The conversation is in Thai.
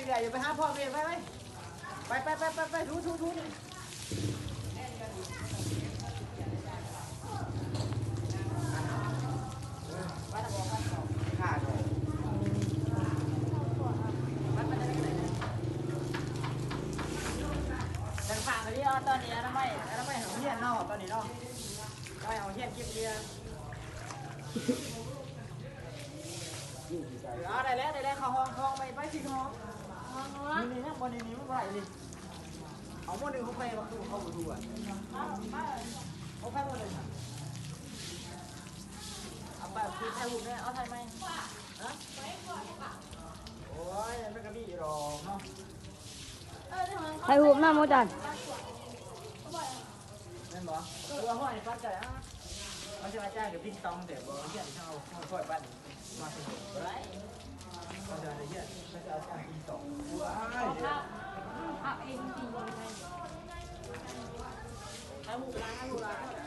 รื่อยๆอย่าไปหาพ่อเมียไปทูนี่ขาดเลยดังฝากเลยตอนนี้นะไม่ของเฮียนเนาะตอนนี้เนาะไม่เอาเฮียนเก็บเบียร์เอาได้แล้วเขาห้องไปสิห้องนี่นะบนนี้มันไหวดิเอาหมดหนึ่งเขาไปมาดูเขาดูอ่ะเขาไปหมดเลยเอาไปคือไทยหุ่นเนี่ยเอาไทยไหมฮะโอ้ยไม่กระบี่หรอกเนาะไทยหูหน้าโมจันนั่นบ่ตัวห้อยปัดใจอ่ะมันจะมาจ้างกับปิ้งตองแต่บ่เฮียนเขาค่อยบ้านมาสิไรมันจะอะไรเฮียมันจะเอาจ้างปิ้งตองผักเองจริงเลยไทยหูร้าน